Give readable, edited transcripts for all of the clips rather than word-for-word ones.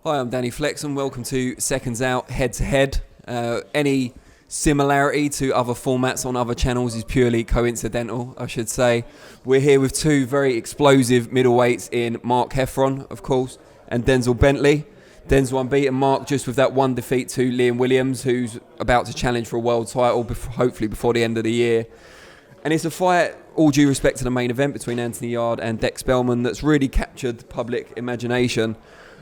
Hi, I'm Danny Flex and welcome to Seconds Out Head to Head. Any similarity to other formats on other channels is purely coincidental, I should say. We're here with two very explosive middleweights in Mark Heffron, of course, and Denzel Bentley. Denzel unbeaten, Mark just with that one defeat to Liam Williams, who's about to challenge for a world title, hopefully before the end of the year. And it's a fight, all due respect to the main event between Anthony Yarde and Dex Spellman, that's really captured the public imagination.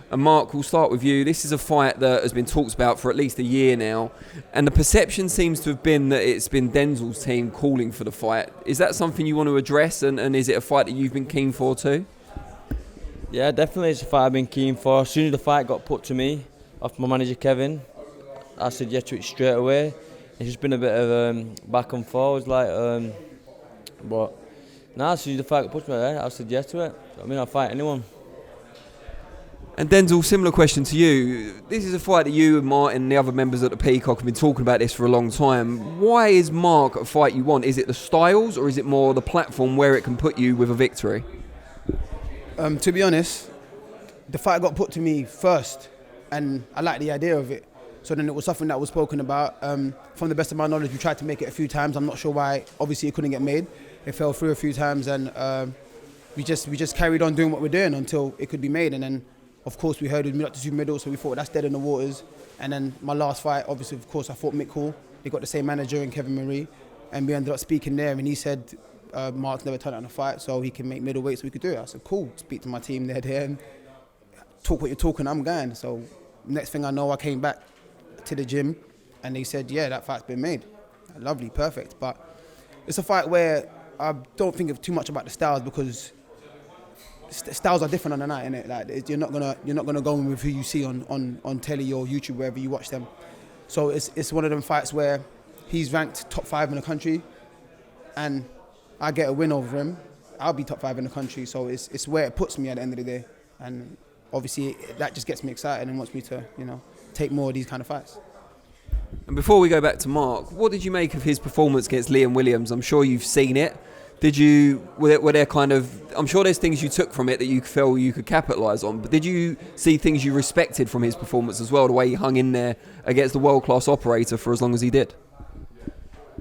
And Mark, we'll start with you. This is a fight that has been talked about for at least a year now, and the perception seems to have been that it's been Denzel's team calling for the fight. Is that something you want to address, and is it a fight that you've been keen for too? Yeah, definitely it's a fight I've been keen for. As soon as the fight got put to me off my manager Kevin, I said yes to it straight away. It's just been a bit of back and forwards, but as soon as the fight got put to me, I said yes to it. I mean, I'll fight anyone. And Denzel, similar question to you. This is a fight that you and Martin and the other members at the Peacock have been talking about this for a long time. Why is Mark a fight you want? Is it the styles, or is it more the platform where it can put you with a victory? To be honest, the fight got put to me first, and I liked the idea of it. So then it was something that was spoken about. From the best of my knowledge, we tried to make it a few times. I'm not sure why. Obviously, it couldn't get made. It fell through a few times, and we just carried on doing what we're doing until it could be made. And then, of course, we heard it was up to 2 middle, so we thought that's dead in the waters. And then my last fight, obviously, of course, I fought Mick Hall. They got the same manager and Kevin Marie, and we ended up speaking there. And he said Mark's never turned out in a fight, so he can make middleweight, so we could do it. I said, cool. Speak to my team there, and talk what you're talking. I'm going. So next thing I know, I came back to the gym, and they said, yeah, that fight's been made. Lovely, perfect. But it's a fight where I don't think too much about the styles, because styles are different on the night, innit? Like, you're not gonna go in with who you see on telly or YouTube, wherever you watch them. So it's one of them fights where he's ranked top 5 in the country, and I get a win over him. I'll be top 5 in the country. So it's where it puts me at the end of the day, and obviously that just gets me excited and wants me to take more of these kind of fights. And before we go back to Mark, what did you make of his performance against Liam Williams? I'm sure you've seen it. Were there kind of, I'm sure there's things you took from it that you feel you could capitalise on, but did you see things you respected from his performance as well, the way he hung in there against the world-class operator for as long as he did?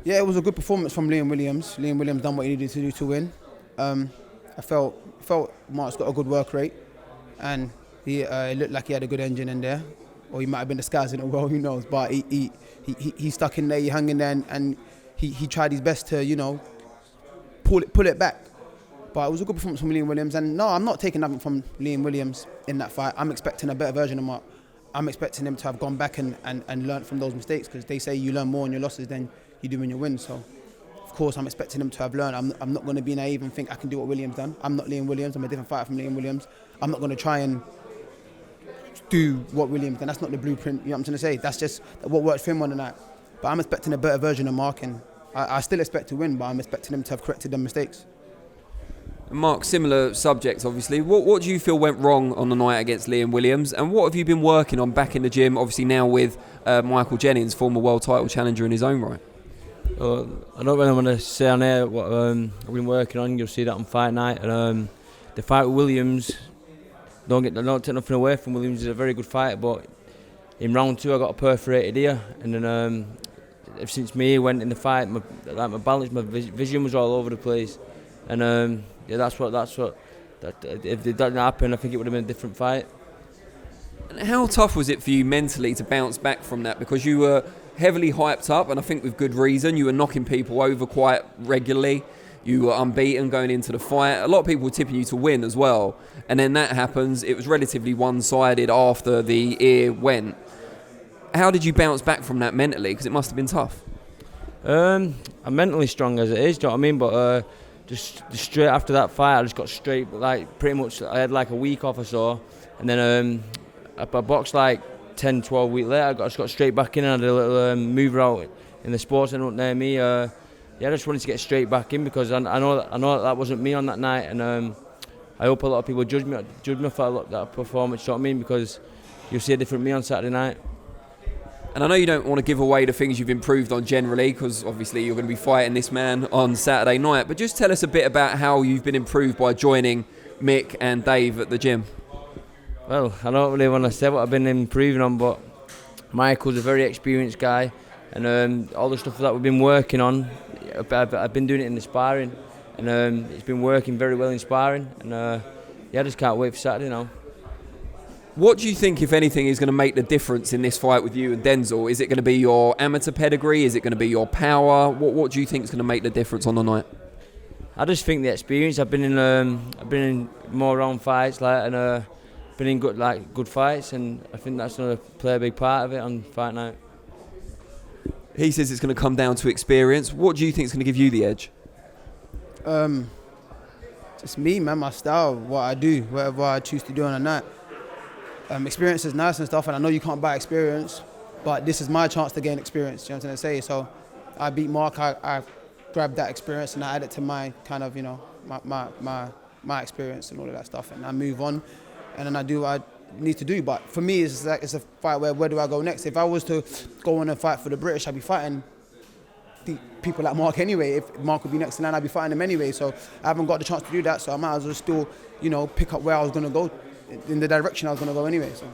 Yeah, it was a good performance from Liam Williams. Liam Williams done what he needed to do to win. I felt Mark's got a good work rate, and it looked like he had a good engine in there, or he might have been disguising it well, who knows, but he stuck in there, he hung in there, and he tried his best to, pull it back. But it was a good performance from Liam Williams, and no, I'm not taking nothing from Liam Williams in that fight. I'm expecting a better version of Mark. I'm expecting him to have gone back and learned from those mistakes, because they say you learn more in your losses than you do in your wins. So, of course, I'm expecting him to have learned. I'm not going to be naive and think I can do what Williams done. I'm not Liam Williams. I'm a different fighter from Liam Williams. I'm not going to try and do what Williams done. That's not the blueprint. You know what I'm trying to say? That's just what worked for him on the night. But I'm expecting a better version of Mark, and I still expect to win, but I'm expecting him to have corrected the mistakes. Mark, similar subject, obviously. What do you feel went wrong on the night against Liam Williams, and what have you been working on back in the gym, obviously now with Michael Jennings, former world title challenger in his own right? I don't really want to say on air what I've been working on. You'll see that on fight night. And the fight with Williams, don't take nothing away from Williams. He's a very good fighter, but in round 2 I got a perforated ear, and then ever since me went in the fight, my balance, my vision was all over the place, and that's what if it didn't happen, I think it would have been a different fight. And how tough was it for you mentally to bounce back from that? Because you were heavily hyped up, and I think with good reason. You were knocking people over quite regularly. You were unbeaten going into the fight. A lot of people were tipping you to win as well. And then that happens. It was relatively one-sided after the ear went. How did you bounce back from that mentally? Because it must have been tough. I'm mentally strong as it is, do you know what I mean? But just straight after that fight, I just got straight, pretty much, I had a week off or so. And then I boxed 10, 12 weeks later. I just got straight back in, and I did a little mover out in the sports center up near me. I just wanted to get straight back in, because I know that wasn't me on that night, and I hope a lot of people judge me for that performance. You know what I mean? Because you'll see a different me on Saturday night. And I know you don't want to give away the things you've improved on generally, because obviously you're going to be fighting this man on Saturday night. But just tell us a bit about how you've been improved by joining Mick and Dave at the gym. Well, I don't really want to say what I've been improving on, but Michael's a very experienced guy, and all the stuff that we've been working on, I've been doing it in the sparring, and it's been working very well in sparring, and I just can't wait for Saturday now. What do you think, if anything, is going to make the difference in this fight with you and Denzel? Is it going to be your amateur pedigree? Is it going to be your power? What do you think is going to make the difference on the night? I just think the experience. I've been in more round fights, and been in good fights, and I think that's going to play a big part of it on fight night. He says it's going to come down to experience. What do you think is going to give you the edge? Just me, man, my style, what I do, whatever I choose to do on a night. Experience is nice and stuff, and I know you can't buy experience, but this is my chance to gain experience, you know what I'm trying to say? So I beat Mark, I grabbed that experience and I add it to my kind of, my experience and all of that stuff, and I move on, and then I do what I need to do. But for me, it's a fight where do I go next? If I was to go on and fight for the British, I'd be fighting the people like Mark anyway. If Mark would be next in line, I'd be fighting him anyway. So I haven't got the chance to do that, so I might as well still, pick up where I was going to go, in the direction I was going to go anyway. So.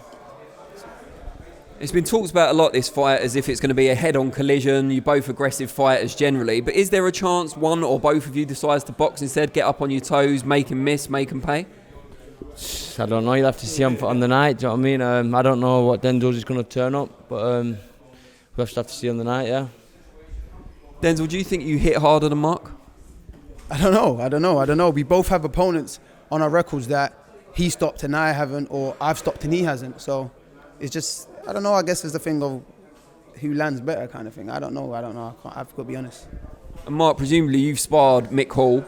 It's been talked about a lot, this fight, as if it's going to be a head-on collision. You're both aggressive fighters generally, but is there a chance one or both of you decides to box instead, get up on your toes, make him miss, make him pay? I don't know. You'll have to see on the night. Do you know what I mean? I don't know what Denzel's is going to turn up, but we'll have to see on the night. Yeah. Denzel, do you think you hit harder than Mark? I don't know. We both have opponents on our records that he stopped and I haven't, or I've stopped and he hasn't. So it's just, I don't know. I guess it's the thing of who lands better kind of thing. I don't know. I've got to be honest. And Mark, presumably you've sparred Mick Hall,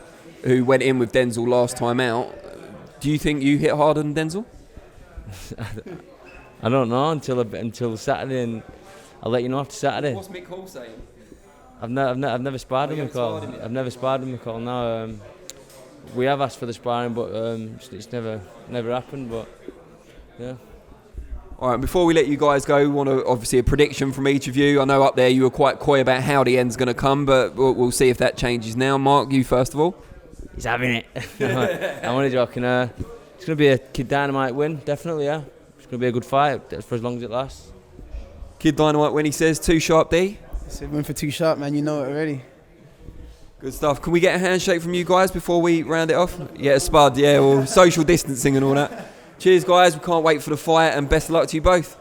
who went in with Denzel last time out. Do you think you hit harder than Denzel? I don't know until Saturday, and I'll let you know after Saturday. What's Mick Hall saying? I've never sparred with Mick Hall. I've never sparred with Mick Hall. No, we have asked for the sparring, but it's never happened. But yeah. All right, before we let you guys go, we want obviously a prediction from each of you. I know up there you were quite coy about how the end's going to come, but we'll see if that changes now. Mark, you first of all. He's having it. I'm only joking. It's going to be a Kid Dynamite win, definitely, yeah. It's going to be a good fight for as long as it lasts. Kid Dynamite win, he says. 2 Sharp D. It's a win for 2 Sharp, man. You know it already. Good stuff. Can we get a handshake from you guys before we round it off? Yeah, a spud, yeah, well, social distancing and all that. Cheers, guys. We can't wait for the fight, and best of luck to you both.